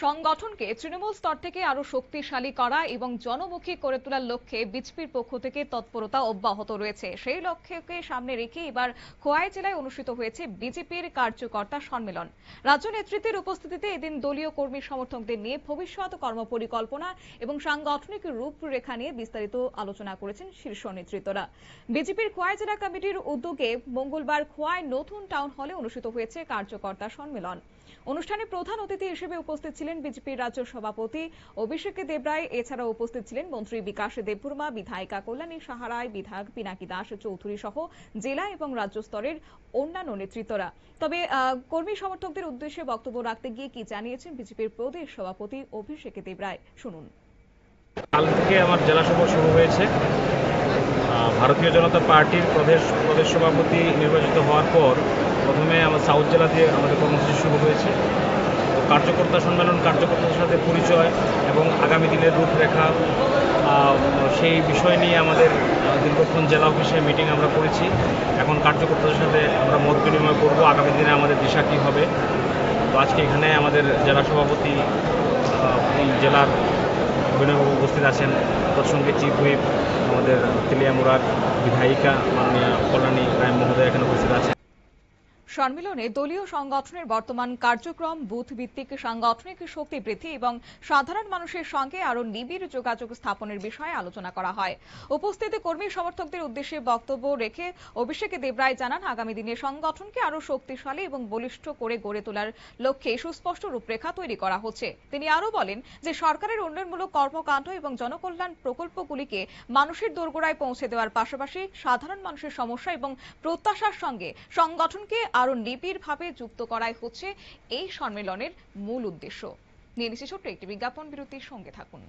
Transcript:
সংগঠনকে তৃণমূল স্তর থেকে আরো শক্তিশালী করা এবং জনমুখী করে তোলার লক্ষ্যে বিজেপির পক্ষ থেকে তৎপরতা অব্যাহত রয়েছে। সেই লক্ষ্যকে সামনে রেখে এবার খোয়াই জেলায় অনুষ্ঠিত হয়েছে বিজেপির কার্যকর্তা সম্মেলন। রাজ্য নেতৃত্বের উপস্থিতিতে এদিন দলীয় কর্মী সমর্থকদের নিয়ে ভবিষ্যৎ কর্মপরিকল্পনা এবং সাংগঠনিক রূপরেখা নিয়ে বিস্তারিত আলোচনা করেছেন শীর্ষ নেতৃত্বরা। বিজেপির খোয়াই জেলা কমিটির উদ্যোগে মঙ্গলবার খোয়াই নতুন টাউন হলে অনুষ্ঠিত হয়েছে কার্যকর্তা সম্মেলন। অনুষ্ঠানে প্রধান অতিথি হিসেবে উপস্থিত ছিলেন বিজেপির রাজ্য সভাপতি অভিষেক দেবরায়। এছাড়াও উপস্থিত ছিলেন মন্ত্রী বিকাশ দেববর্মা, বিধায়িকা কল্যাণী সাহারায়, বিধায়ক পিনাকি দাস চৌধুরী সহ জেলা এবং রাজ্য স্তরের অন্যান্য নেতৃত্বরা। তবে কর্মী সমর্থকদের উদ্দেশ্যে বক্তব্য রাখতে গিয়ে কি জানিয়েছেন বিজেপির প্রদেশ সভাপতি অভিষেক দেবরায়, শুনুন। কাল থেকে আমার জেলা সভা শুরু হয়েছে। ভারতীয় জনতা পার্টির প্রদেশ সভাপতি নির্বাচিত হওয়ার পর প্রথমে আমার সাউথ জেলা দিয়ে আমাদের কর্মসূচি শুরু হয়েছে। তো কার্যকর্তা সম্মেলন, কার্যকর্তাদের সাথে পরিচয় এবং আগামী দিনের রূপরেখা, সেই বিষয় নিয়ে আমাদের দীর্ঘক্ষণ জেলা অফিসে মিটিং আমরা করেছি। এখন কার্যকর্তাদের সাথে আমরা মত বিনিময় করব আগামী দিনে আমাদের দিশা কী হবে। তো আজকে এখানে আমাদের জেলা সভাপতি জেলার বিনয়বাবু উপস্থিত আছেন, তার সঙ্গে চিফ হুইপ আমাদের তেলিয়ামুড়ার বিধায়িকা মাননীয়া কল্যাণী রায় মহোদয় এখানে উপস্থিত আছেন। সম্মেলনে দলীয় সংগঠনের বর্তমান কার্যক্রম, বুথ ভিত্তিক সাংগঠনিক শক্তি বৃদ্ধি এবং সাধারণ মানুষের সঙ্গে আরো নিবিড় যোগাযোগ স্থাপনের বিষয়ে আলোচনা করা হয়। উপস্থিত কর্মী সমর্থকদের উদ্দেশ্যে বক্তব্য রেখে অভিষেক দেবরায় জানান, আগামী দিনে সংগঠনকে আরো শক্তিশালী এবং বলিষ্ঠ করে গড়ে তোলার লক্ষ্যে সুস্পষ্ট রূপরেখা তৈরি করা হচ্ছে। তিনি আরো বলেন যে সরকারের উন্নয়নমূলক কর্মকাণ্ড এবং জনকল্যাণ প্রকল্পগুলিকে মানুষের দোরগোড়ায় পৌঁছে দেওয়ার পাশাপাশি সাধারণ মানুষের সমস্যা এবং প্রত্যাশার সঙ্গে সংগঠনকে আরো নিবিড়ভাবে যুক্ত করাই হচ্ছে এই সম্মেলনের মূল উদ্দেশ্য। নিয়ে নিচ্ছি ছোট্ট একটি বিজ্ঞাপন বিরতির, সঙ্গে থাকুন।